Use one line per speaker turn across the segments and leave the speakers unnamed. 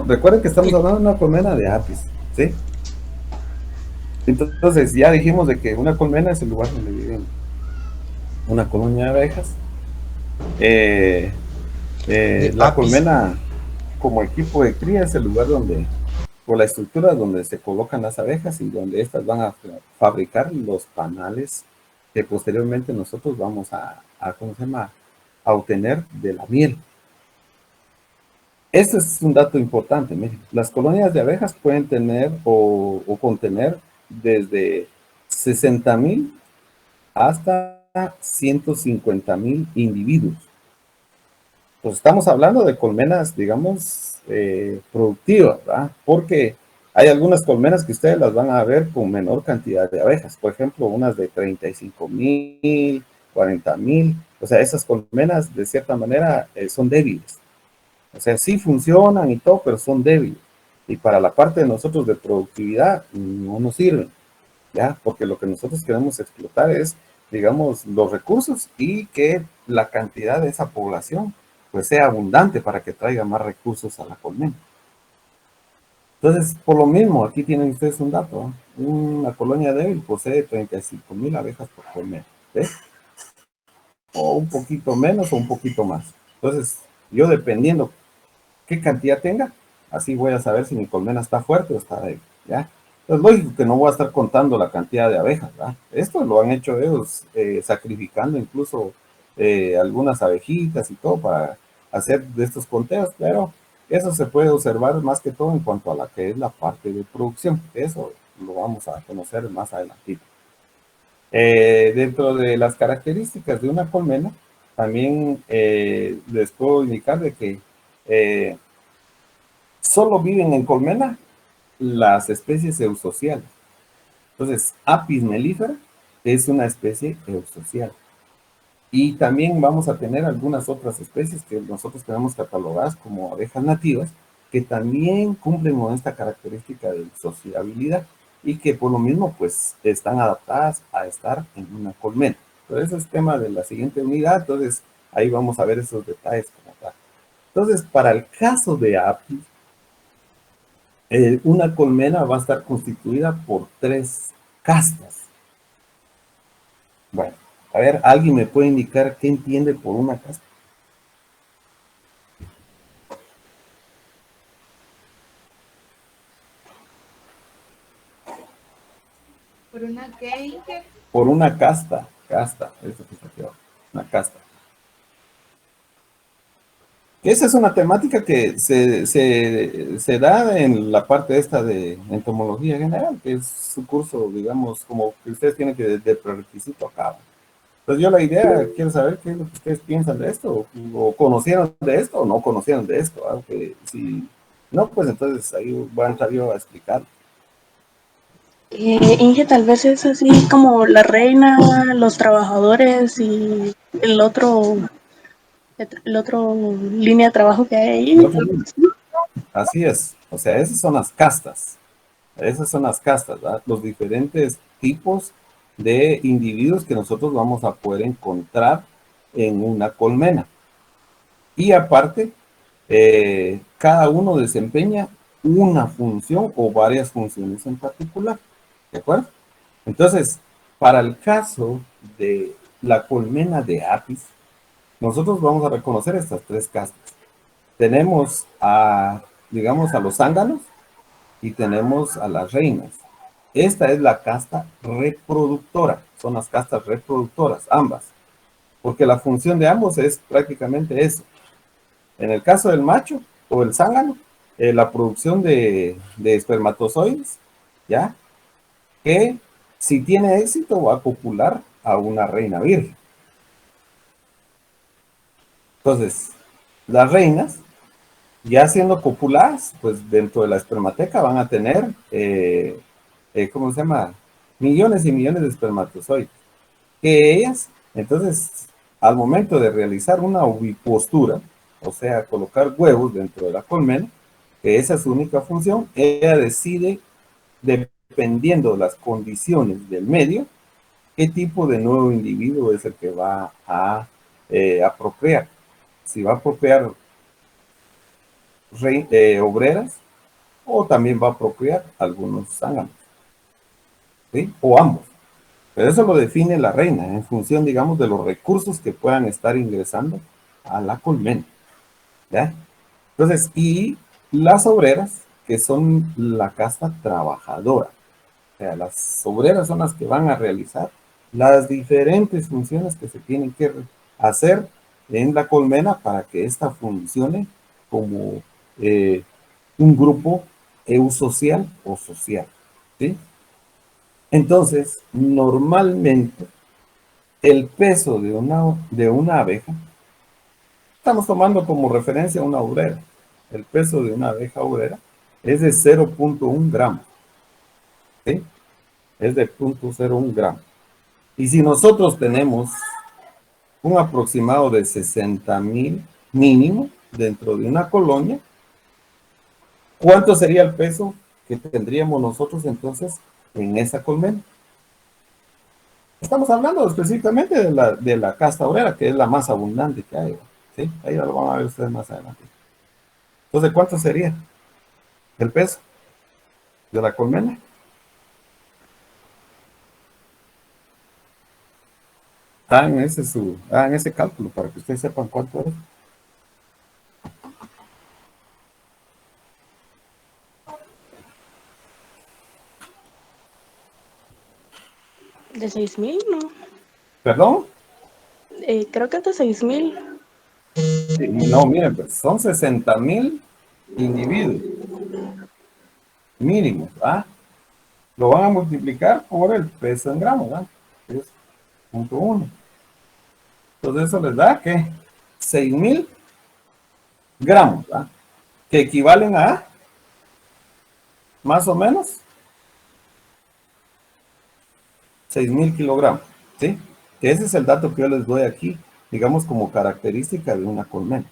Recuerden que estamos hablando de una colmena de apis, ¿sí? Entonces ya dijimos de que una colmena es el lugar donde viven una colonia de abejas. Eh,
De
la
apis.
colmena como equipo de cría es el lugar donde, o la estructura donde se colocan las abejas y donde estas van a fabricar los panales que posteriormente nosotros vamos ¿cómo se llama? A obtener de la miel. Ese es un dato importante. Miren, las colonias de abejas pueden tener o contener desde 60.000 hasta 150.000 individuos. Pues estamos hablando de colmenas, digamos, productivas, ¿verdad? Porque hay algunas colmenas que ustedes las van a ver con menor cantidad de abejas. Por ejemplo, unas de 35.000, 40.000. O sea, esas colmenas, de cierta manera, son débiles. O sea, sí funcionan y todo, pero son débiles. Y para la parte de nosotros de productividad, no nos sirven, ¿ya? Porque lo que nosotros queremos explotar es, digamos, los recursos y que la cantidad de esa población pues sea abundante para que traiga más recursos a la colmena. Entonces, por lo mismo, aquí tienen ustedes un dato, ¿no? Una colonia débil posee 35.000 abejas por colmena, ¿ves? O un poquito menos o un poquito más. Entonces, yo dependiendo qué cantidad tenga, así voy a saber si mi colmena está fuerte o está débil, ¿ya? Es lógico que no voy a estar contando la cantidad de abejas, ¿verdad? Esto lo han hecho ellos sacrificando incluso algunas abejitas y todo para hacer de estos conteos, pero eso se puede observar más que todo en cuanto a la que es la parte de producción. Eso lo vamos a conocer más adelante. Dentro de las características de una colmena, también les puedo indicar de que eh, solo viven en colmena las especies eusociales. Entonces, Apis mellifera es una especie eusocial. Y también vamos a tener algunas otras especies que nosotros tenemos catalogadas como abejas nativas, que también cumplen con esta característica de sociabilidad y que por lo mismo pues están adaptadas a estar en una colmena. Entonces, ese es tema de la siguiente unidad, entonces ahí vamos a ver esos detalles como tal. Entonces, para el caso de Apis, una colmena va a estar constituida por tres castas. Bueno, a ver, ¿alguien me puede indicar qué entiende por una casta?
¿Por una qué?
Por una casta, eso que está aquí abajo, una casta. Esa es una temática que se da en la parte esta de entomología general, que es su curso, digamos, como que ustedes tienen que de prerequisito acá. Pues yo la idea, quiero saber qué es lo que ustedes piensan de esto, o conocieron de esto, o no conocieron de esto, aunque si no, pues entonces ahí voy a entrar yo a explicar.
Inge, tal vez es así como la reina, los trabajadores y el otro línea de trabajo que hay ahí.
Así es, o sea, esas son las castas, ¿verdad? Los diferentes tipos de individuos que nosotros vamos a poder encontrar en una colmena. Y aparte, cada uno desempeña una función o varias funciones en particular, ¿de acuerdo? Entonces, para el caso de la colmena de Apis, nosotros vamos a reconocer estas tres castas. Tenemos digamos, a los zánganos y tenemos a las reinas. Esta es la casta reproductora, son las castas reproductoras, ambas, porque la función de ambos es prácticamente eso. En el caso del macho o el zángano, la producción de espermatozoides, ¿ya? Que si tiene éxito va a copular a una reina virgen. Entonces, las reinas, ya siendo copuladas, pues dentro de la espermateca van a tener, ¿cómo se llama? Millones y millones de espermatozoides. Que ellas, entonces, al momento de realizar una ovipostura, o sea, colocar huevos dentro de la colmena, que esa es su única función, ella decide, dependiendo de las condiciones del medio, qué tipo de nuevo individuo es el que va a procrear. Si va a procrear obreras o también va a procrear algunos zánganos, ¿sí? O ambos. Pero eso lo define la reina en función, digamos, de los recursos que puedan estar ingresando a la colmena, ¿ya? Entonces, y las obreras, que son la casta trabajadora. O sea, las obreras son las que van a realizar las diferentes funciones que se tienen que hacer en la colmena para que ésta funcione como eh, un grupo eusocial o social, ¿sí? Entonces, normalmente, el peso de una abeja, estamos tomando como referencia una obrera, el peso de una abeja obrera es de 0.1 gramos, ¿sí? Es de 0.01 gramos. Y si nosotros tenemos un aproximado de 60,000 mínimo dentro de una colonia, ¿cuánto sería el peso que tendríamos nosotros entonces en esa colmena? Estamos hablando específicamente de la casta obrera, que es la más abundante que hay, ¿sí? Ahí lo van a ver ustedes más adelante. Entonces, ¿cuánto sería el peso de la colmena? Hagan ese cálculo para que ustedes sepan cuánto es.
¿De 6,000? No.
¿Perdón?
Creo que es de 6,000.
Sí, no, miren, pues son 60,000 individuos mínimos, ¿ah? Lo van a multiplicar por el peso en gramos, ¿ah? Es 0.1. Entonces eso les da, ¿qué? 6,000 gramos, ¿ah? Que equivalen a, más o menos, 6,000 kilogramos, ¿sí? Que ese es el dato que yo les doy aquí, digamos, como característica de una colmena,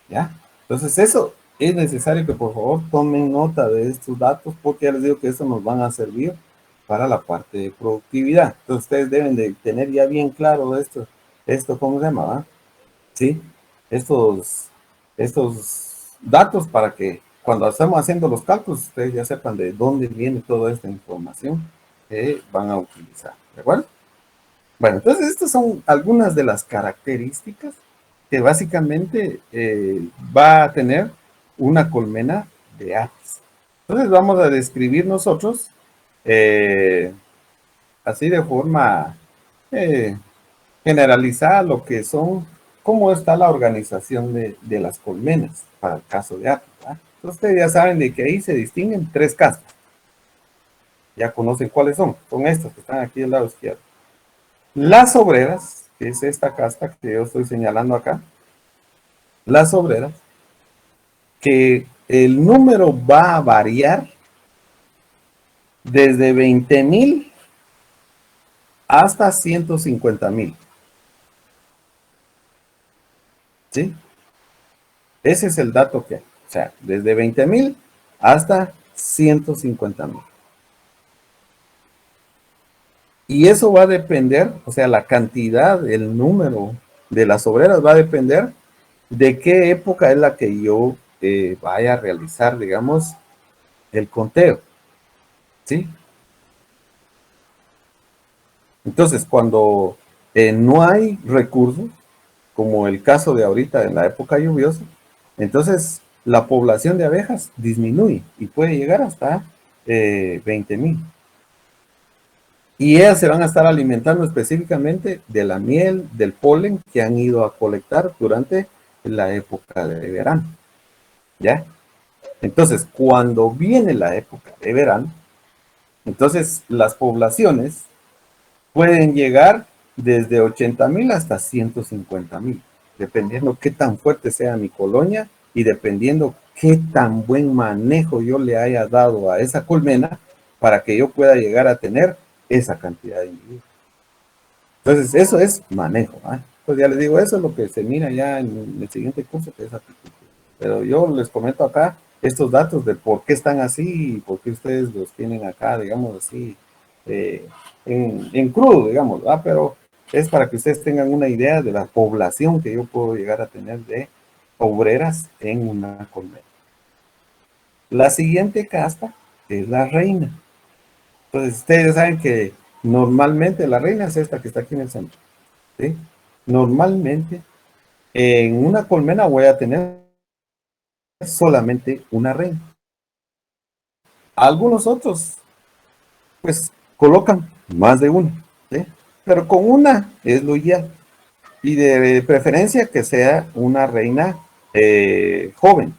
¿ya? Entonces eso es necesario que por favor tomen nota de estos datos, porque ya les digo que eso nos van a servir para la parte de productividad. Entonces ustedes deben de tener ya bien claro esto ¿cómo se llama? ¿Va? ¿Sí? Estos datos para que cuando estamos haciendo los cálculos, ustedes ya sepan de dónde viene toda esta información que van a utilizar, ¿de acuerdo? Bueno, entonces estas son algunas de las características que básicamente va a tener una colmena de apis. Entonces vamos a describir nosotros así de forma eh, generalizada lo que son, cómo está la organización de las colmenas para el caso de apis. Entonces ustedes ya saben de que ahí se distinguen tres castas. Ya conocen cuáles son. Son estas que están aquí del lado izquierdo. Las obreras, que es esta casta que yo estoy señalando acá, las obreras, que el número va a variar desde 20,000 hasta 150,000. ¿Sí? Ese es el dato que hay. O sea, desde 20,000 hasta 150,000. Y eso va a depender, o sea, la cantidad, el número de las obreras va a depender de qué época es la que yo vaya a realizar, digamos, el conteo. ¿Sí? Entonces, cuando no hay recursos, como el caso de ahorita en la época lluviosa, entonces la población de abejas disminuye y puede llegar hasta 20,000. Y ellas se van a estar alimentando específicamente de la miel, del polen que han ido a colectar durante la época de verano. ¿Ya? Entonces, cuando viene la época de verano, entonces las poblaciones pueden llegar desde 80,000 hasta 150,000, dependiendo qué tan fuerte sea mi colonia y dependiendo qué tan buen manejo yo le haya dado a esa colmena para que yo pueda llegar a tener esa cantidad de individuos. Entonces, eso es manejo. Pues ya les digo, eso es lo que se mira ya en el siguiente curso, que es apicultura. Pero yo les comento acá estos datos de por qué están así y por qué ustedes los tienen acá, digamos así, en crudo, digamos, pero es para que ustedes tengan una idea de la población que yo puedo llegar a tener de obreras en una colmena. La siguiente casta es la reina. Entonces, ustedes saben que normalmente la reina es esta que está aquí en el centro, ¿sí? Normalmente, en una colmena voy a tener solamente una reina. Algunos otros, pues, colocan más de una, ¿sí? Pero con una es lo ideal. Y de preferencia que sea una reina joven,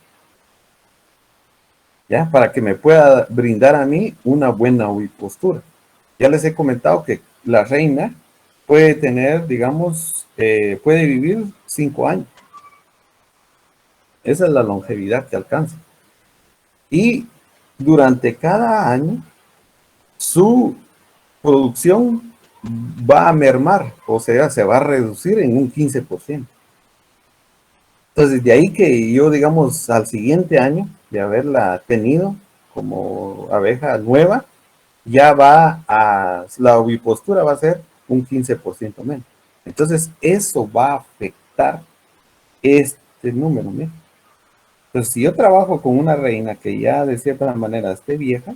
¿ya? Para que me pueda brindar a mí una buena ovipostura. Ya les he comentado que la reina puede tener, digamos, puede vivir 5 años. Esa es la longevidad que alcanza. Y durante cada año, su producción va a mermar, o sea, se va a reducir en un 15%. Entonces, de ahí que yo, digamos, al siguiente año de haberla tenido como abeja nueva, ya va a, la ovipostura va a ser un 15% menos. Entonces, eso va a afectar este número, ¿no? Entonces, si yo trabajo con una reina que ya de cierta manera esté vieja,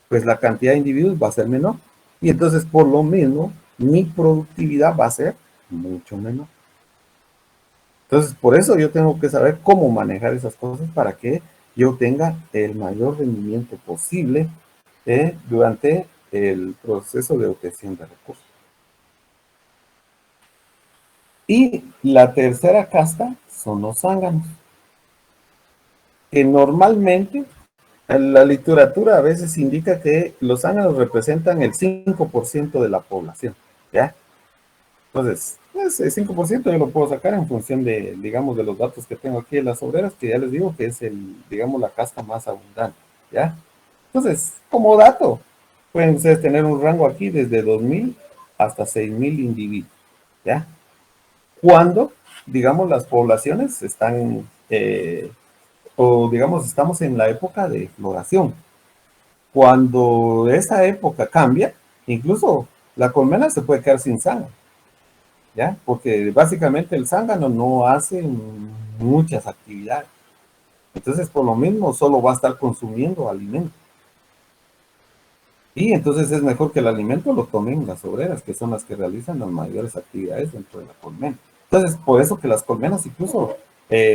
pues la cantidad de individuos va a ser menor. Y entonces, por lo mismo, mi productividad va a ser mucho menor. Entonces, por eso yo tengo que saber cómo manejar esas cosas para que yo tenga el mayor rendimiento posible durante el proceso de obtención de recursos. Y la tercera casta son los zánganos, que normalmente la literatura a veces indica que los zánganos representan el 5% de la población, ¿ya? Entonces, ese 5% yo lo puedo sacar en función de, digamos, de los datos que tengo aquí en las obreras, que ya les digo que es el, digamos, la casta más abundante, ¿ya? Entonces, como dato, pueden ustedes tener un rango aquí desde 2.000 hasta 6.000 individuos, ¿ya? Cuando, digamos, las poblaciones están, o digamos, estamos en la época de floración. Cuando esa época cambia, incluso la colmena se puede quedar sin zángano, ¿ya? Porque básicamente el zángano no hace muchas actividades. Entonces, por lo mismo, solo va a estar consumiendo alimento. Y entonces es mejor que el alimento lo tomen las obreras, que son las que realizan las mayores actividades dentro de la colmena. Entonces, por eso que las colmenas incluso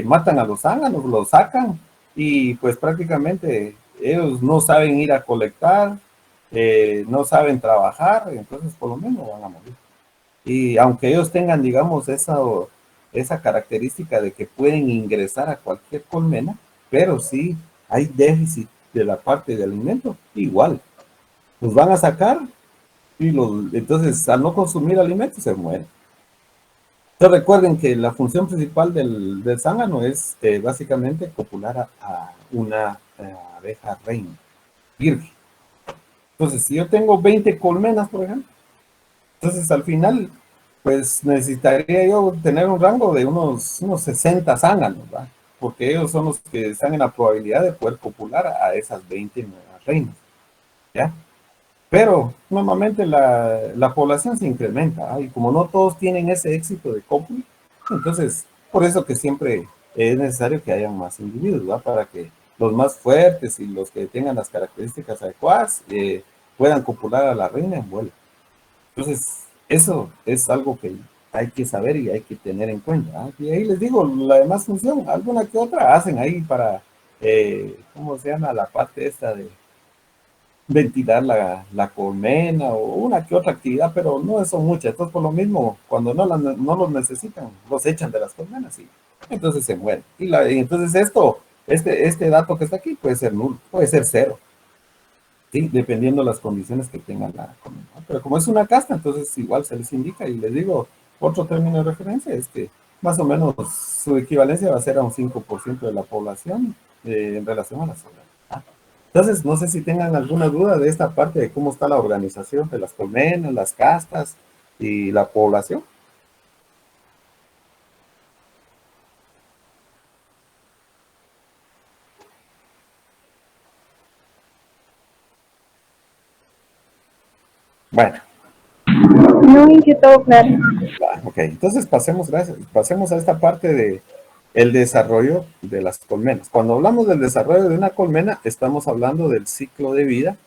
matan a los zánganos, los sacan y pues prácticamente ellos no saben ir a colectar, no saben trabajar, entonces por lo menos van a morir. Y aunque ellos tengan, digamos, esa característica de que pueden ingresar a cualquier colmena, pero si hay déficit de la parte de alimento, igual los van a sacar y entonces al no consumir alimentos se mueren. Entonces recuerden que la función principal del zángano es básicamente copular a una abeja reina, virgen. Entonces si yo tengo 20 colmenas, por ejemplo, entonces al final pues necesitaría yo tener un rango de unos 60 zánganos, ¿va? Porque ellos son los que están en la probabilidad de poder copular a esas 20 nuevas reinas, ¿ya? Pero normalmente la población se incrementa, ¿ah? Y como no todos tienen ese éxito de cópulo, entonces por eso que siempre es necesario que haya más individuos, ¿va? Para que los más fuertes y los que tengan las características adecuadas puedan copular a la reina en vuelo. Entonces, eso es algo que hay que saber y hay que tener en cuenta, ¿ah? Y ahí les digo, la demás función, alguna que otra hacen ahí para, ¿cómo se llama? La parte esta de ventilar la colmena o una que otra actividad, pero no son muchas. Entonces, por lo mismo, cuando no los necesitan, los echan de las colmenas y entonces se mueren. Y entonces este dato que está aquí puede ser nulo, puede ser cero, ¿sí? Dependiendo de las condiciones que tenga la colmena. Pero como es una casta, entonces igual se les indica y les digo, otro término de referencia es que más o menos su equivalencia va a ser a un 5% de la población en relación a las obras. Entonces, no sé si tengan alguna duda de esta parte de cómo está la organización de las colmenas, las castas y la población. Bueno,
No, y que todo claro.
ok, entonces pasemos a esta parte el desarrollo de las colmenas. Cuando hablamos del desarrollo de una colmena, estamos hablando del ciclo de vida,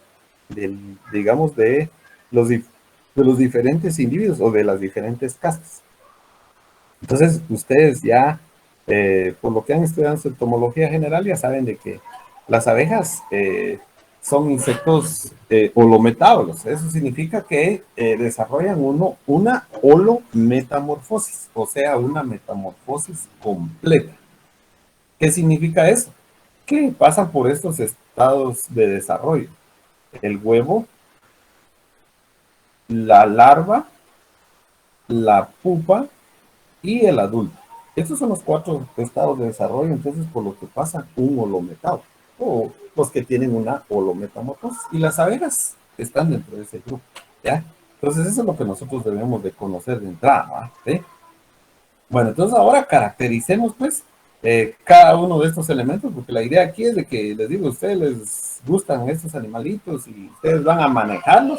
digamos, de los diferentes individuos o de las diferentes castas. Entonces, ustedes ya, por lo que han estudiado en su entomología general, ya saben de que las abejas son insectos holometábolos. Eso significa que desarrollan una holometamorfosis, o sea, una metamorfosis completa. ¿Qué significa eso? Que pasan por estos estados de desarrollo. El huevo, la larva, la pupa y el adulto. Estos son los 4 estados de desarrollo, entonces por lo que pasa un holometado, o los que tienen una holometamorfosis. Y las abejas están dentro de ese grupo, ¿ya? Entonces eso es lo que nosotros debemos de conocer de entrada, ¿sí? Bueno, entonces ahora caractericemos pues cada uno de estos elementos, porque la idea aquí es de que, les digo, a ustedes les gustan estos animalitos y ustedes van a manejarlos,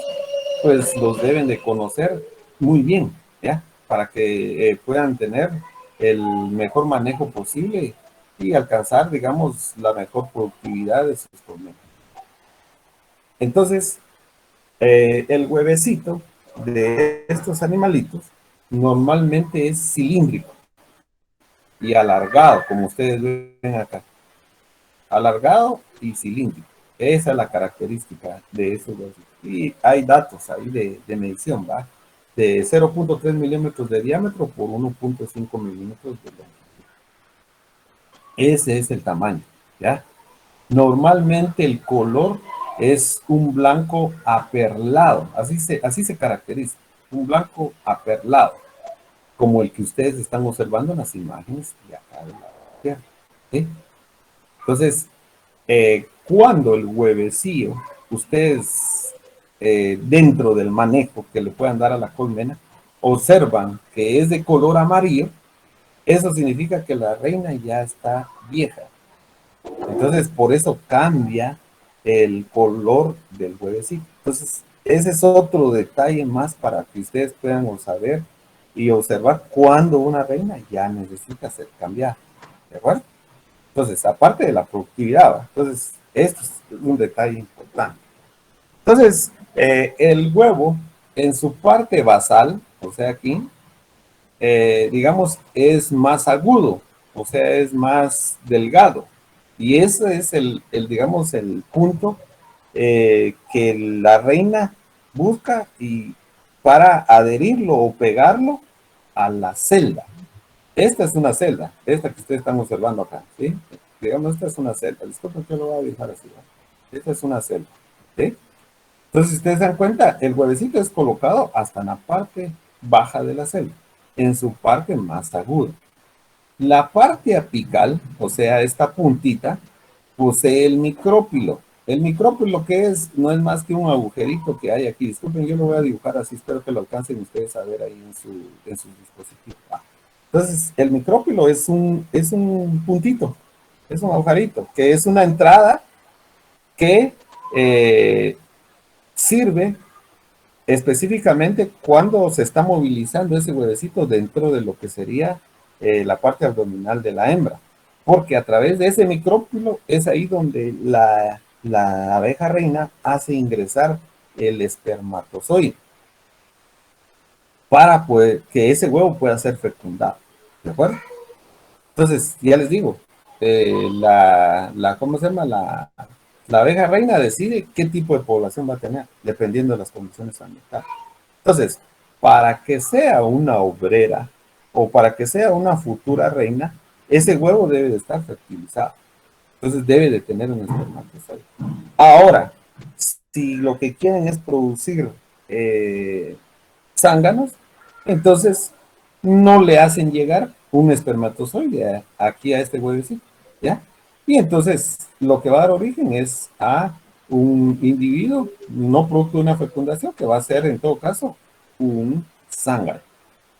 pues los deben de conocer muy bien, ¿ya? Para que puedan tener el mejor manejo posible y alcanzar, digamos, la mejor productividad de sus colmenas. Entonces, el huevecito de estos animalitos normalmente es cilíndrico y alargado, como ustedes ven acá. Alargado y cilíndrico. Esa es la característica de esos huevecitos. Y hay datos ahí de medición, ¿va? De 0.3 milímetros de diámetro por 1.5 milímetros de longitud. Ese es el tamaño, ¿ya? Normalmente el color es un blanco aperlado, así se caracteriza, un blanco aperlado, como el que ustedes están observando en las imágenes de acá de la izquierda, ¿sí? Entonces, cuando el huevecillo, ustedes dentro del manejo que le puedan dar a la colmena, observan que es de color amarillo, eso significa que la reina ya está vieja. Entonces, por eso cambia el color del huevecito. Entonces, ese es otro detalle más para que ustedes puedan saber y observar cuando una reina ya necesita ser cambiada. ¿De acuerdo? Entonces, aparte de la productividad, ¿va? Entonces, esto es un detalle importante. Entonces, el huevo en su parte basal, o sea aquí, digamos, es más agudo, o sea, es más delgado. Y ese es digamos, el punto que la reina busca y para adherirlo o pegarlo a la celda. Esta es una celda, esta que ustedes están observando acá, ¿sí? Digamos, esta es una celda. Disculpen que lo voy a dibujar así, ¿no? Esta es una celda, ¿sí? Entonces, si ustedes se dan cuenta, el huevecito es colocado hasta en la parte baja de la celda, en su parte más aguda. La parte apical, o sea, esta puntita, posee el micrópilo. El micrópilo que es, no es más que un agujerito que hay aquí. Disculpen, yo lo voy a dibujar así, espero que lo alcancen ustedes a ver ahí en sus dispositivos. Entonces, el micrópilo es un puntito, es un agujerito, que es una entrada que sirve específicamente cuando se está movilizando ese huevecito dentro de lo que sería la parte abdominal de la hembra. Porque a través de ese micrópilo es ahí donde la abeja reina hace ingresar el espermatozoide para que ese huevo pueda ser fecundado. ¿De acuerdo? Entonces, ya les digo, ¿cómo se llama? La abeja reina decide qué tipo de población va a tener, dependiendo de las condiciones ambientales. Entonces, para que sea una obrera o para que sea una futura reina, ese huevo debe de estar fertilizado. Entonces, debe de tener un espermatozoide. Ahora, si lo que quieren es producir zánganos, entonces no le hacen llegar un espermatozoide aquí a este huevecito, ¿ya? Y entonces lo que va a dar origen es a un individuo no producto de una fecundación, que va a ser en todo caso un zángano.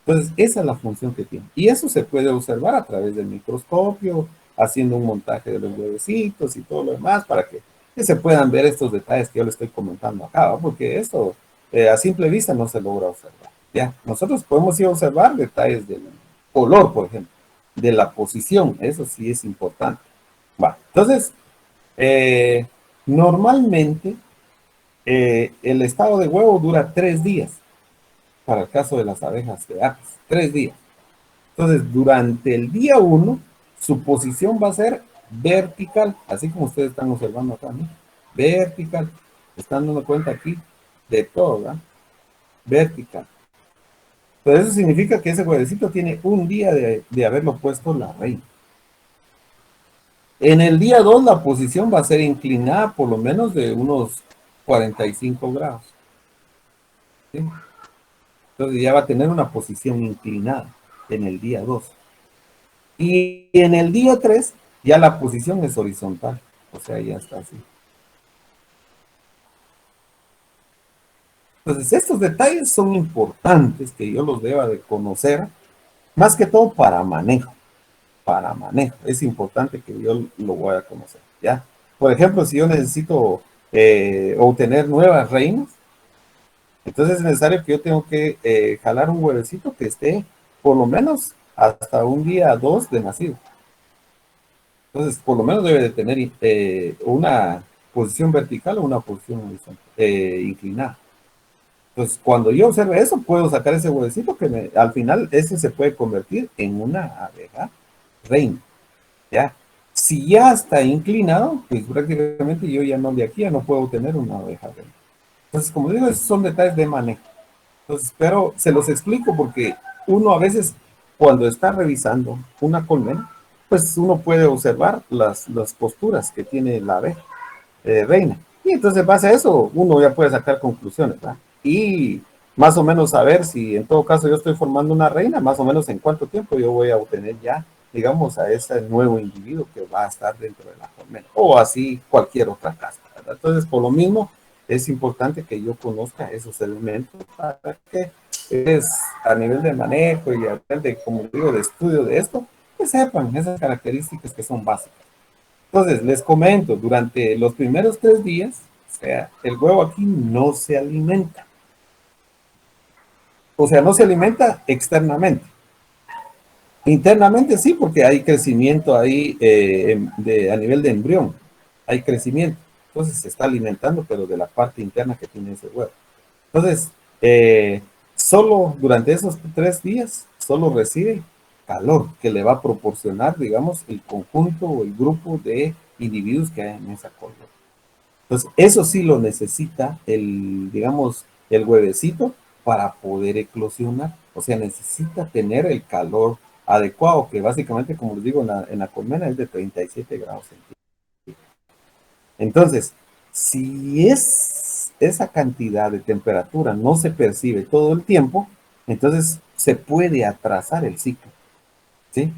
Entonces esa es la función que tiene. Y eso se puede observar a través del microscopio, haciendo un montaje de los huevecitos y todo lo demás para que se puedan ver estos detalles que yo les estoy comentando acá, ¿no? Porque esto a simple vista no se logra observar. ¿Ya? Nosotros podemos ir a observar detalles del color, por ejemplo, de la posición, eso sí es importante. Va, entonces, normalmente el estado de huevo dura 3 días, para el caso de las abejas de Apis, 3 días. Entonces, durante el día 1, su posición va a ser vertical, así como ustedes están observando acá, ¿no? Vertical. Están dando cuenta aquí de todo, ¿verdad? Vertical. Pero eso significa que ese huevecito tiene un día de haberlo puesto la reina. En el día 2 la posición va a ser inclinada por lo menos de unos 45 grados. ¿Sí? Entonces ya va a tener una posición inclinada en el día 2. Y en el día 3 ya la posición es horizontal. O sea, ya está así. Entonces estos detalles son importantes que yo los deba de conocer, más que todo para manejo. Para manejo. Es importante que yo lo voy a conocer, ¿ya? Por ejemplo, si yo necesito obtener nuevas reinas, entonces es necesario que yo tengo que jalar un huevecito que esté por lo menos hasta un día 2 de nacido. Entonces, por lo menos debe de tener una posición vertical o una posición inclinada. Entonces, cuando yo observe eso, puedo sacar ese huevecito que al final ese se puede convertir en una abeja reina. ¿Ya? Si ya está inclinado, pues prácticamente yo ya no de aquí, ya no puedo tener una abeja reina. Entonces, como digo, esos son detalles de manejo. Entonces, pero se los explico porque uno a veces, cuando está revisando una colmena, pues uno puede observar las posturas que tiene la abeja reina. Y entonces, en base a eso, uno ya puede sacar conclusiones, ¿verdad? Y más o menos saber si en todo caso yo estoy formando una reina, más o menos en cuánto tiempo yo voy a obtener ya, digamos, a ese nuevo individuo que va a estar dentro de la colmena. O así cualquier otra casa, ¿verdad? Entonces, por lo mismo, es importante que yo conozca esos elementos para que es a nivel de manejo y a nivel de, como digo, de estudio de esto, que sepan esas características que son básicas. Entonces, les comento, durante los primeros 3 días, o sea, el huevo aquí no se alimenta. O sea, no se alimenta externamente. Internamente sí, porque hay crecimiento ahí a nivel de embrión. Hay crecimiento. Entonces se está alimentando, pero de la parte interna que tiene ese huevo. Entonces, solo durante esos 3 días, solo recibe calor que le va a proporcionar, digamos, el conjunto o el grupo de individuos que hay en esa colmena. Entonces, eso sí lo necesita digamos, el huevecito para poder eclosionar. O sea, necesita tener el calor adecuado, que básicamente, como les digo, en la colmena es de 37 grados centígrados. Entonces, si esa cantidad de temperatura no se percibe todo el tiempo, entonces se puede atrasar el ciclo, ¿sí?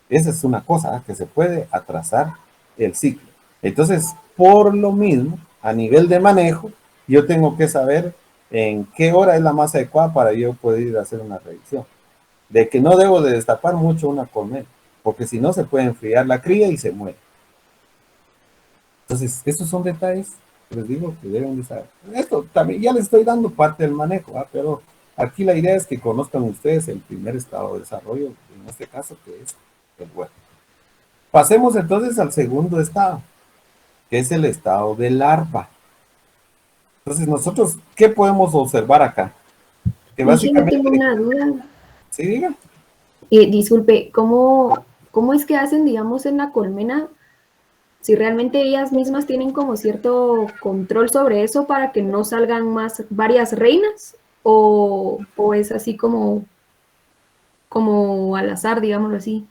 Esa es una cosa, que se puede atrasar el ciclo. Entonces, por lo mismo, a nivel de manejo, yo tengo que saber en qué hora es la más adecuada para yo poder ir a hacer una revisión. De que no debo de destapar mucho una colmena, porque si no se puede enfriar la cría y se muere. Entonces, estos son detalles, les digo, que deben de saber. Esto también ya les estoy dando parte del manejo, pero aquí la idea es que conozcan ustedes el primer estado de desarrollo, en este caso, que es el huevo. Pasemos entonces al segundo estado, que es el estado de larva. Entonces, nosotros, ¿qué podemos observar acá? Que
Dije, yo tengo
básicamente,
una duda.
¿sí diga?
Disculpe, ¿cómo es que hacen, digamos, en la colmena? Si realmente ellas mismas tienen como cierto control sobre eso para que no salgan más varias reinas, o es así como al azar, digámoslo así.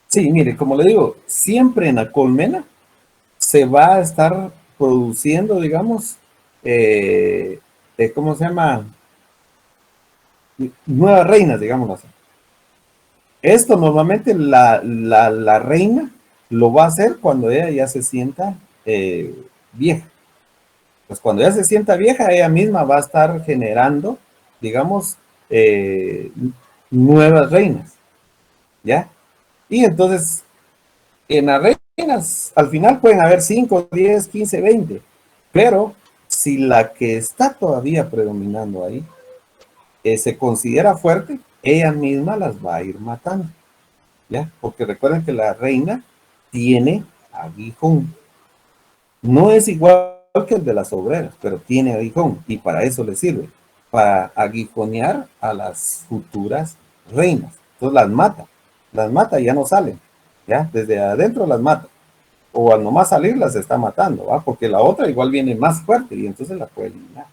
Sí, mire, como le digo, siempre en la colmena se va a estar produciendo, digamos, ¿cómo se llama? Nuevas reinas, digámoslo así. Esto normalmente la reina lo va a hacer cuando ella ya se sienta vieja. Pues cuando ella se sienta vieja, ella misma va a estar generando, digamos, nuevas reinas, ¿ya? Y entonces, en las reinas, al final pueden haber 5, 10, 15, 20, pero si la que está todavía predominando ahí se considera fuerte, ella misma las va a ir matando. ¿ya? Porque recuerden que la reina tiene aguijón. No es igual que el de las obreras, pero tiene aguijón y para eso le sirve, para aguijonear a las futuras reinas. Entonces las mata y ya no salen, ¿ya? Desde adentro las mata. O al nomás salir las está matando, ¿va? Porque la otra igual viene más fuerte y entonces la puede eliminar.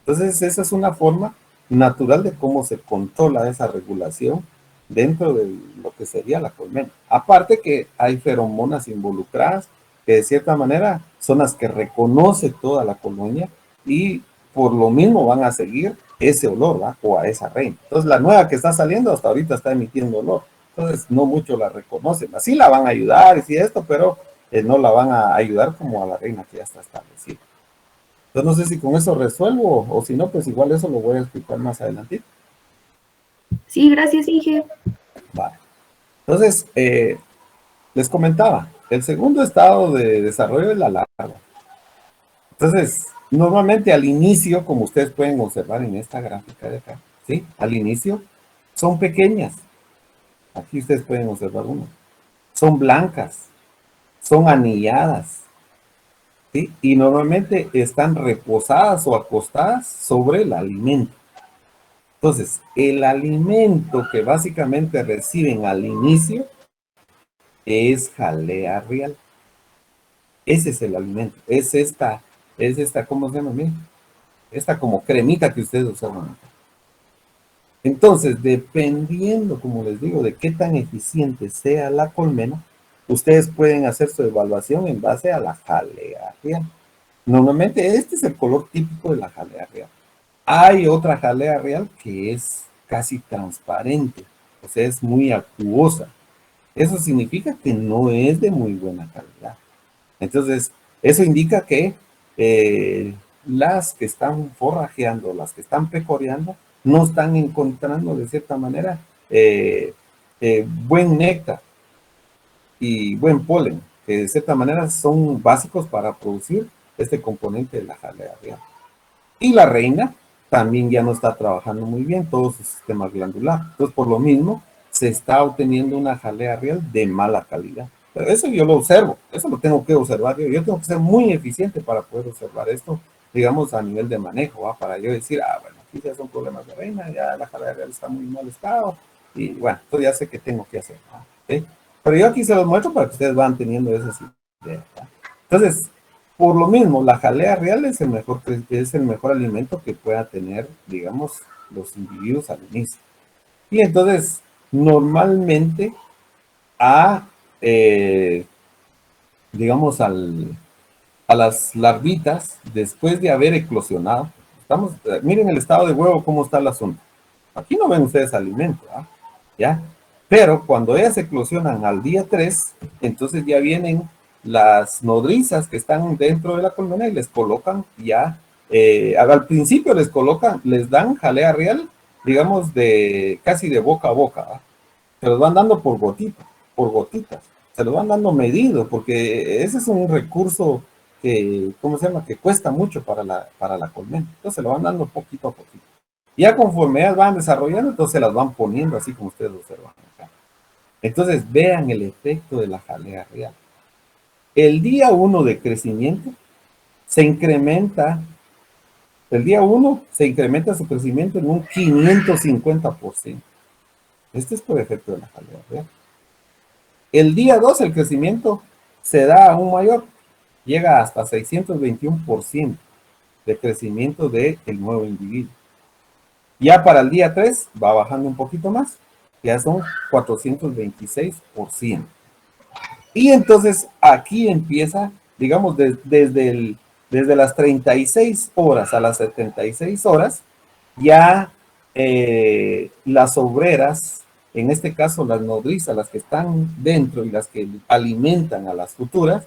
Entonces esa es una forma natural de cómo se controla esa regulación dentro de lo que sería la colmena. Aparte que hay feromonas involucradas que de cierta manera son las que reconoce toda la colonia y por lo mismo van a seguir ese olor, ¿va? O a esa reina. Entonces la nueva que está saliendo hasta ahorita está emitiendo olor. Entonces no mucho la reconocen. Así la van a ayudar y sí esto, pero no la van a ayudar como a la reina que ya está establecida. Entonces no sé si con eso resuelvo o si no, pues igual eso lo voy a explicar más adelante.
Sí, gracias, Inge.
Vale. Entonces, les comentaba, el segundo estado de desarrollo es la larva. Entonces, normalmente al inicio, como ustedes pueden observar en esta gráfica de acá, ¿sí? Al inicio son pequeñas. Aquí ustedes pueden observar una. Son blancas, son anilladas, ¿sí? Y normalmente están reposadas o acostadas sobre el alimento. Entonces, el alimento que básicamente reciben al inicio es jalea real. Ese es el alimento. Es esta, ¿cómo se llama? Miren, esta como cremita que ustedes usaban. Entonces, dependiendo, como les digo, de qué tan eficiente sea la colmena, ustedes pueden hacer su evaluación en base a la jalea real. Normalmente este es el color típico de la jalea real. Hay otra jalea real que es casi transparente, o sea, es muy acuosa. Eso significa que no es de muy buena calidad. Entonces, eso indica que las que están forrajeando, las que están pecoreando, no están encontrando de cierta manera buen néctar y buen polen, que de cierta manera son básicos para producir este componente de la jalea real. Y la reina también ya no está trabajando muy bien todo su sistema glandular. Entonces, por lo mismo, se está obteniendo una jalea real de mala calidad. Pero eso yo lo observo, eso lo tengo que observar yo. Yo tengo que ser muy eficiente para poder observar esto, digamos, a nivel de manejo, ¿va? Para yo decir, bueno, aquí ya son problemas de reina, ya la jalea real está muy mal estado, y bueno, entonces ya sé qué tengo que hacer, ¿sí? Pero yo aquí se los muestro para que ustedes van teniendo esas ideas, ¿va? Entonces, por lo mismo, la jalea real es el mejor alimento que pueda tener, digamos, los individuos al inicio. Y entonces, normalmente, eh, digamos, a las larvitas, después de haber eclosionado, miren el estado de huevo, cómo está el asunto. Aquí no ven ustedes alimento, ¿ya? Pero cuando ellas eclosionan al día 3, entonces ya vienen las nodrizas que están dentro de la colmena y les colocan ya, al principio les dan jalea real, digamos, casi de boca a boca, ¿va? Se los van dando por gotitas, se los van dando medido, porque ese es un recurso que, ¿cómo se llama? Que cuesta mucho para la colmena. Entonces se lo van dando poquito a poquito. Ya conforme ellas van desarrollando, entonces se las van poniendo así como ustedes observan acá. Entonces vean el efecto de la jalea real. El día 1 de crecimiento se incrementa, el día 1 se incrementa su crecimiento en un 550%. Este es por efecto de la jalea real. El día 2 el crecimiento se da aún mayor, llega hasta 621% de crecimiento del nuevo individuo. Ya para el día 3 va bajando un poquito más, ya son 426%. Y entonces aquí empieza, digamos, desde las 36 horas a las 76 horas, ya las obreras, en este caso las nodrizas, las que están dentro y las que alimentan a las futuras,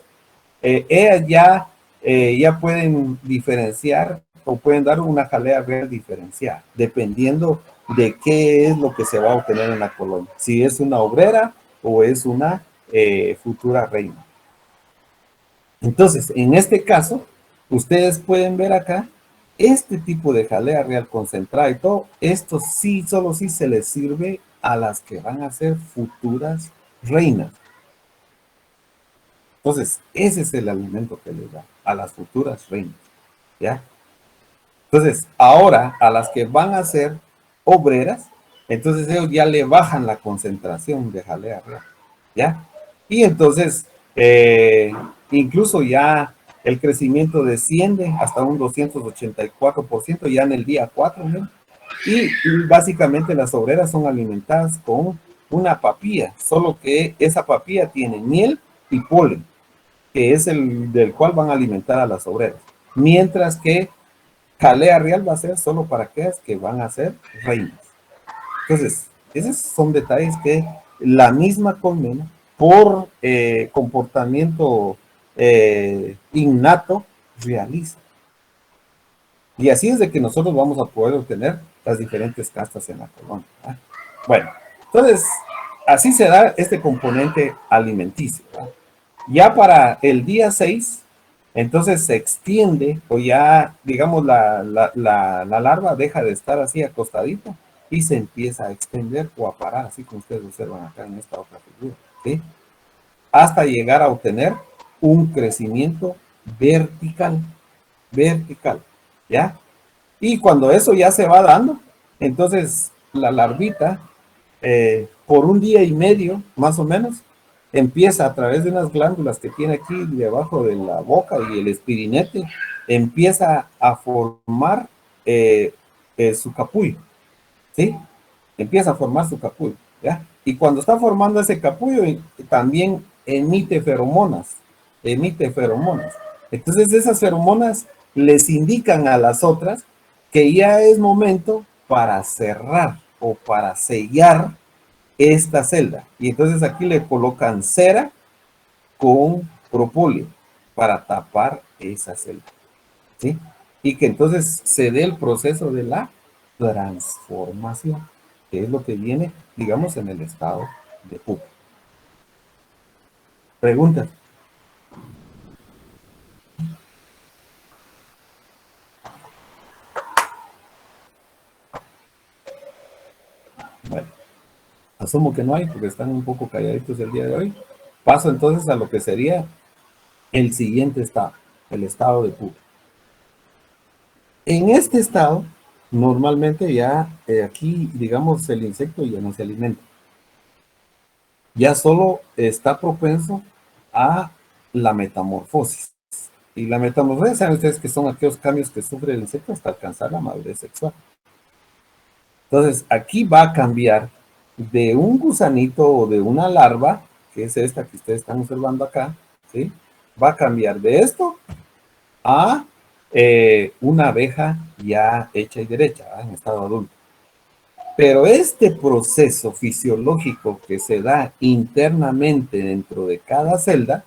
ellas ya pueden diferenciar o pueden dar una jalea real diferenciada, dependiendo de qué es lo que se va a obtener en la colonia. Si es una obrera o es una futura reina. Entonces, en este caso, ustedes pueden ver acá, este tipo de jalea real concentrada y todo, esto sí, solo sí se les sirve a las que van a ser futuras reinas. Entonces, ese es el alimento que les da a las futuras reinas, ¿ya? Entonces, ahora a las que van a ser obreras, entonces ellos ya le bajan la concentración de jalea real, ¿ya? Y entonces, incluso ya el crecimiento desciende hasta un 284% ya en el día 4, ¿no? Y básicamente las obreras son alimentadas con una papilla, solo que esa papilla tiene miel y polen, que es el del cual van a alimentar a las obreras. Mientras que jalea real va a ser solo para aquellas que van a ser reinas. Entonces, esos son detalles que la misma colmena, por comportamiento innato, realiza. Y así es de que nosotros vamos a poder obtener las diferentes castas en la colonia, ¿verdad? Bueno, entonces, así se da este componente alimenticio, ¿verdad? Ya para el día 6, entonces se extiende, o ya, digamos, la larva deja de estar así acostadita y se empieza a extender o a parar, así como ustedes observan acá en esta otra figura, ¿sí? Hasta llegar a obtener un crecimiento vertical, ¿ya? Y cuando eso ya se va dando, entonces la larvita, por un día y medio, más o menos, empieza a través de unas glándulas que tiene aquí debajo de la boca y el espirinete, empieza a formar su capullo, ¿sí? Empieza a formar su capullo, ¿ya? Y cuando está formando ese capullo, también emite feromonas, emite feromonas. Entonces esas feromonas les indican a las otras que ya es momento para cerrar o para sellar esta celda. Y entonces aquí le colocan cera con propóleo para tapar esa celda, ¿sí? Y que entonces se dé el proceso de la transformación, que es lo que viene, digamos, en el estado de pupa. Preguntas. Bueno, asumo que no hay porque están un poco calladitos el día de hoy. Paso entonces a lo que sería el siguiente estado, el estado de pupa. En este estado, normalmente ya aquí, digamos, el insecto ya no se alimenta. Ya solo está propenso a la metamorfosis. Y la metamorfosis, saben ustedes que son aquellos cambios que sufre el insecto hasta alcanzar la madurez sexual. Entonces, aquí va a cambiar de un gusanito o de una larva, que es esta que ustedes están observando acá, ¿sí? Va a cambiar de esto a una abeja ya hecha y derecha, ¿verdad? En estado adulto. Pero este proceso fisiológico que se da internamente dentro de cada celda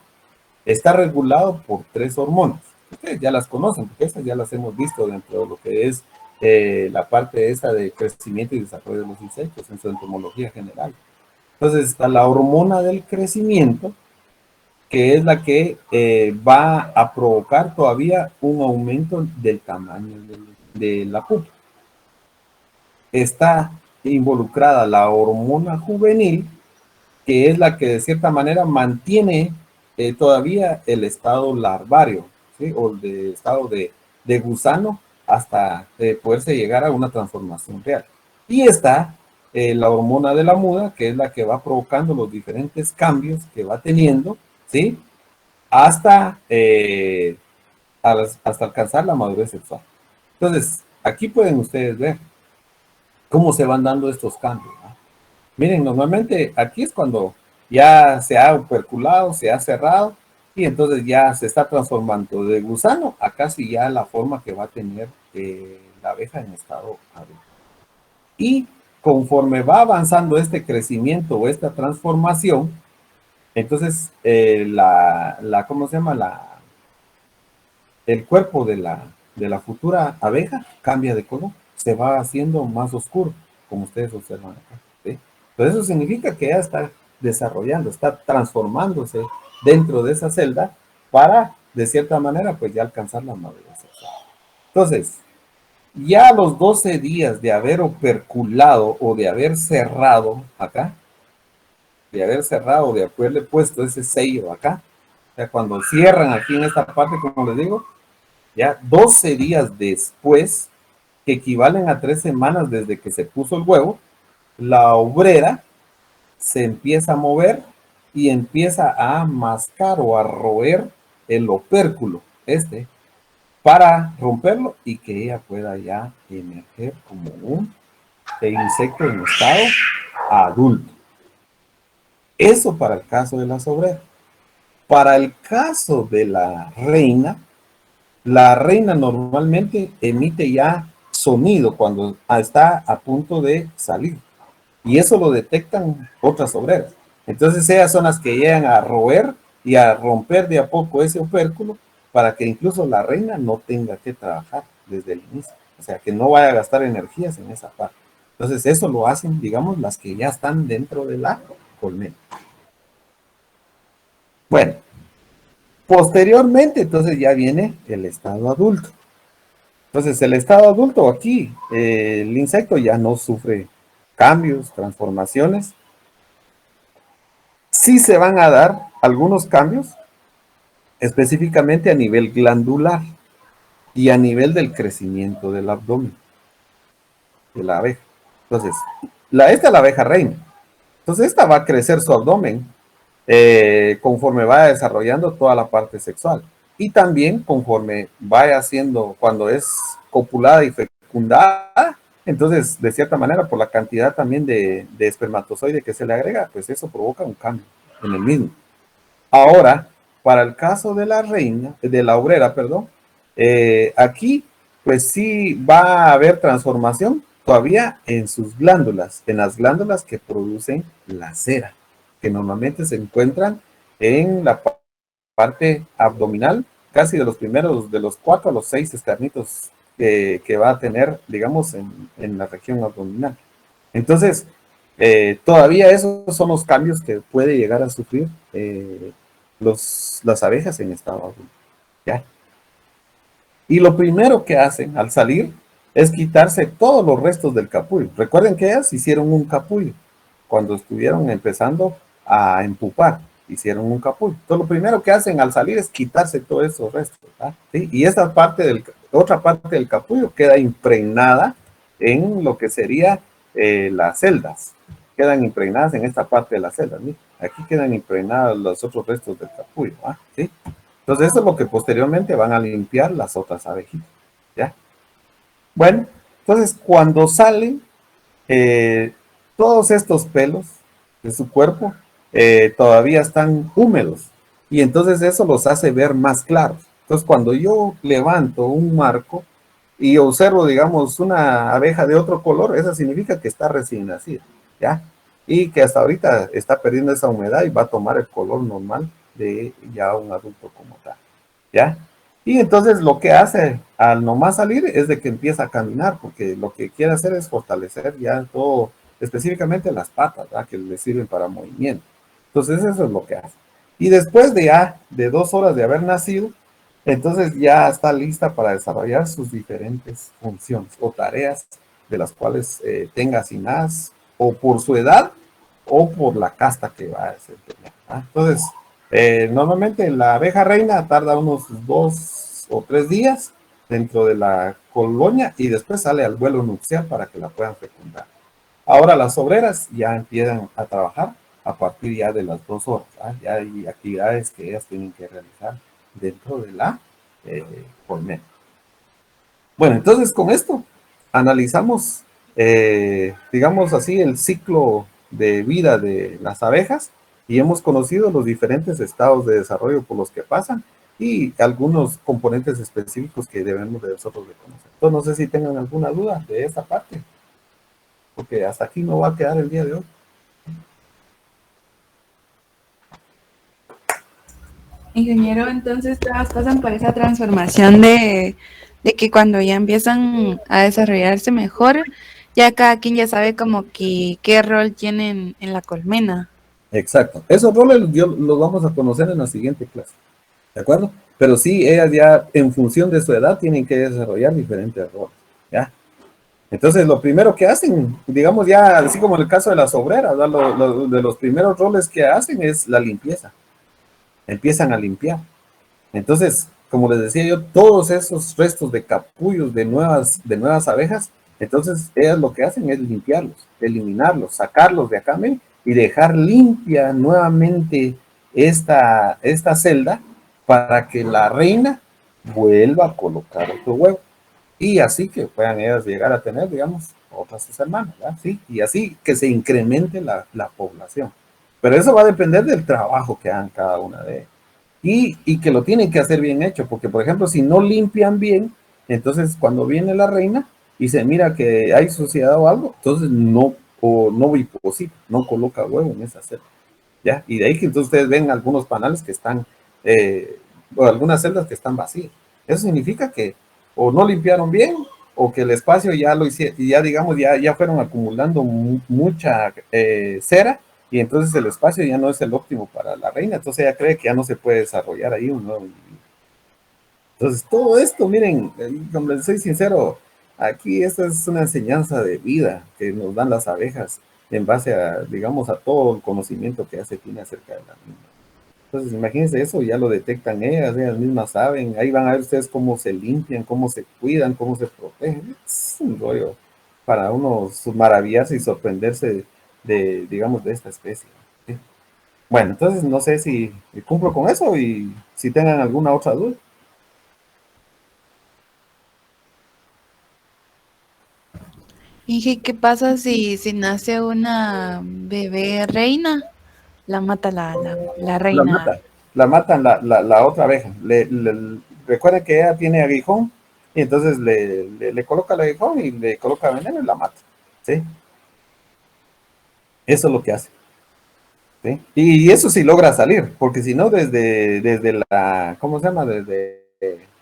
está regulado por 3 hormonas. Ustedes ya las conocen, porque esas ya las hemos visto dentro de lo que es la parte esa de crecimiento y desarrollo de los insectos en su entomología general. Entonces está la hormona del crecimiento, que es la que va a provocar todavía un aumento del tamaño de la pupa. Está involucrada la hormona juvenil, que es la que de cierta manera mantiene todavía el estado larvario, ¿sí? O el estado de gusano hasta poderse llegar a una transformación real. Y está la hormona de la muda, que es la que va provocando los diferentes cambios que va teniendo, ¿sí? Hasta, hasta alcanzar la madurez sexual. Entonces, aquí pueden ustedes ver cómo se van dando estos cambios, ¿no? Miren, normalmente aquí es cuando ya se ha operculado, se ha cerrado y entonces ya se está transformando de gusano a casi ya la forma que va a tener la abeja en estado adulto. Y conforme va avanzando este crecimiento o esta transformación, entonces ¿cómo se llama? El cuerpo de la futura abeja cambia de color, se va haciendo más oscuro, como ustedes observan acá, ¿sí? Pero eso significa que ya está desarrollando, está transformándose dentro de esa celda para, de cierta manera, pues ya alcanzar la madurez sexual. Entonces, ya a los 12 días de haber operculado o de haber cerrado acá, de haber cerrado, de haberle puesto ese sello acá, o sea, cuando cierran aquí en esta parte, como les digo, ya 12 días después, que equivalen a 3 semanas desde que se puso el huevo, la obrera se empieza a mover y empieza a mascar o a roer el opérculo, para romperlo y que ella pueda ya emerger como un insecto en estado adulto. Eso para el caso de las obreras. Para el caso de la reina normalmente emite ya sonido cuando está a punto de salir. Y eso lo detectan otras obreras. Entonces ellas son las que llegan a roer y a romper de a poco ese opérculo para que incluso la reina no tenga que trabajar desde el inicio. O sea, que no vaya a gastar energías en esa parte. Entonces eso lo hacen, digamos, las que ya están dentro de la colmena. Bueno, posteriormente entonces ya viene el estado adulto. Entonces el estado adulto aquí, el insecto ya no sufre cambios, transformaciones. Sí se van a dar algunos cambios, específicamente a nivel glandular y a nivel del crecimiento del abdomen de la abeja. Entonces, esta es la abeja reina. Entonces, esta va a crecer su abdomen conforme vaya desarrollando toda la parte sexual. Y también conforme vaya haciendo, cuando es copulada y fecundada, entonces, de cierta manera, por la cantidad también de espermatozoide que se le agrega, pues eso provoca un cambio en el mismo. Ahora, para el caso de la reina, de la obrera, perdón, aquí, pues sí va a haber transformación todavía en sus glándulas, en las glándulas que producen la cera, que normalmente se encuentran en la parte abdominal, casi de los primeros, de los 4 a los 6 escarnitos que va a tener, digamos, en la región abdominal. Entonces, todavía esos son los cambios que puede llegar a sufrir las abejas en estado adulto. ¿Ya? Y lo primero que hacen al salir es quitarse todos los restos del capullo. Recuerden que ellas hicieron un capullo cuando estuvieron empezando a empupar. Hicieron un capullo. Entonces lo primero que hacen al salir es quitarse todos esos restos. ¿Sí? Y esa parte otra parte del capullo queda impregnada en lo que sería las celdas. Quedan impregnadas en esta parte de las celdas. ¿Sí? Aquí quedan impregnados los otros restos del capullo. ¿Sí? Entonces eso es lo que posteriormente van a limpiar las otras abejitas. ¿Ya? Bueno, entonces cuando salen todos estos pelos de su cuerpo todavía están húmedos y entonces eso los hace ver más claros. Entonces cuando yo levanto un marco y observo, digamos, una abeja de otro color, eso significa que está recién nacida, ¿ya? Y que hasta ahorita está perdiendo esa humedad y va a tomar el color normal de ya un adulto como tal, ¿ya? Y entonces lo que hace al nomás salir es de que empieza a caminar, porque lo que quiere hacer es fortalecer ya todo, específicamente las patas, ¿verdad? Que le sirven para movimiento. Entonces eso es lo que hace. Y después de ya de 2 horas de haber nacido, entonces ya está lista para desarrollar sus diferentes funciones o tareas de las cuales tenga asignadas o por su edad o por la casta que va a desempeñar. Entonces, normalmente la abeja reina tarda unos 2 o 3 días dentro de la colonia y después sale al vuelo nupcial para que la puedan fecundar. Ahora las obreras ya empiezan a trabajar a partir ya de las 2 horas. Ya hay actividades que ellas tienen que realizar dentro de la colmena. Bueno, entonces con esto analizamos, digamos así, el ciclo de vida de las abejas y hemos conocido los diferentes estados de desarrollo por los que pasan y algunos componentes específicos que debemos de nosotros de conocer. Entonces no sé si tengan alguna duda de esta parte, porque hasta aquí no va a quedar el día de hoy.
Ingeniero, entonces todas pasan por esa transformación de que cuando ya empiezan a desarrollarse mejor, ya cada quien ya sabe como que qué rol tienen en la colmena.
Exacto. Esos roles los vamos a conocer en la siguiente clase. ¿De acuerdo? Pero sí, ellas ya en función de su edad tienen que desarrollar diferentes roles. ¿Ya? Entonces, lo primero que hacen, digamos ya, así como en el caso de las obreras, ¿verdad? De los primeros roles que hacen es la limpieza. Empiezan a limpiar. Entonces, como les decía yo, todos esos restos de capullos de nuevas abejas, entonces ellas lo que hacen es limpiarlos, eliminarlos, sacarlos de acá, ¿ven? Y dejar limpia nuevamente esta celda para que la reina vuelva a colocar otro huevo. Y así que puedan ellas llegar a tener, digamos, otras sus hermanas, ¿verdad? Sí, y así que se incremente la población. Pero eso va a depender del trabajo que hagan cada una de ellas. Y que lo tienen que hacer bien hecho, porque por ejemplo, si no limpian bien, entonces cuando viene la reina y se mira que hay suciedad o algo, entonces no viposita, no coloca huevo en esa celda, ¿ya? Y de ahí que entonces ustedes ven algunos panales que están, o algunas celdas que están vacías. Eso significa que o no limpiaron bien, o que el espacio ya lo hicieron, ya digamos, ya fueron acumulando mucha cera, y entonces el espacio ya no es el óptimo para la reina, entonces ella cree que ya no se puede desarrollar ahí un nuevo individuo. Entonces todo esto, miren, como les soy sincero, aquí esta es una enseñanza de vida que nos dan las abejas en base a, digamos, a todo el conocimiento que ya se tiene acerca de la misma. Entonces, imagínense eso, ya lo detectan ellas mismas saben, ahí van a ver ustedes cómo se limpian, cómo se cuidan, cómo se protegen. Es un rollo para uno maravillarse y sorprenderse digamos, de esta especie. ¿Sí? Bueno, entonces no sé si cumplo con eso y si tengan alguna otra duda.
Inge, ¿qué pasa si nace una bebé reina? La mata la
La
reina.
matan, la matan la otra abeja. Recuerden que ella tiene aguijón y entonces le coloca el aguijón y le coloca veneno y la mata. ¿Sí? Eso es lo que hace. ¿Sí? Y eso sí logra salir, porque si no, desde la, ¿cómo se llama? Desde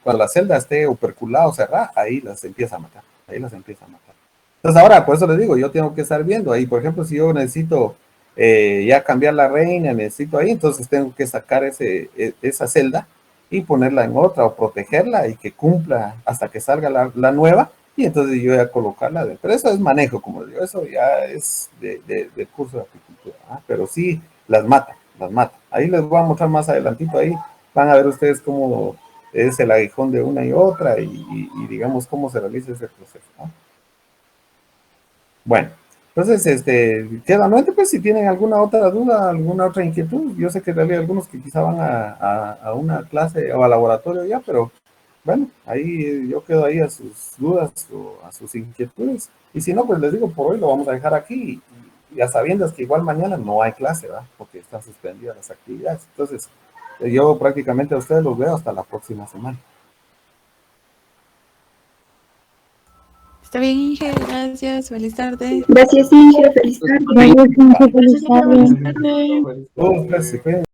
cuando la celda esté operculada o cerrada, ahí las empieza a matar. Ahí las empieza a matar. Entonces ahora, por eso les digo, yo tengo que estar viendo ahí, por ejemplo, si yo necesito ya cambiar la reina, necesito ahí, entonces tengo que sacar esa celda y ponerla en otra o protegerla y que cumpla hasta que salga la nueva y entonces yo voy a colocarla. Pero eso es manejo, como les digo, eso ya es de curso de apicultura, ¿ah? Pero sí las mata, las mata. Ahí les voy a mostrar más adelantito, ahí van a ver ustedes cómo es el aguijón de una y otra y digamos cómo se realiza ese proceso, ¿no? Bueno, entonces, queda nuevamente, pues, si tienen alguna otra duda, alguna otra inquietud. Yo sé que hay algunos que quizá van a una clase o al laboratorio ya, pero bueno, ahí yo quedo ahí a sus dudas o a sus inquietudes. Y si no, pues les digo, por hoy lo vamos a dejar aquí. Y a sabiendas que igual mañana no hay clase, ¿verdad? Porque están suspendidas las actividades. Entonces, yo prácticamente a ustedes los veo hasta la próxima semana.
Está bien, Inge, gracias, feliz tarde.
Gracias, Inge. Feliz tarde.
Gracias, Inge, feliz
Pues,
tarde.
todos, pues, se cuiden.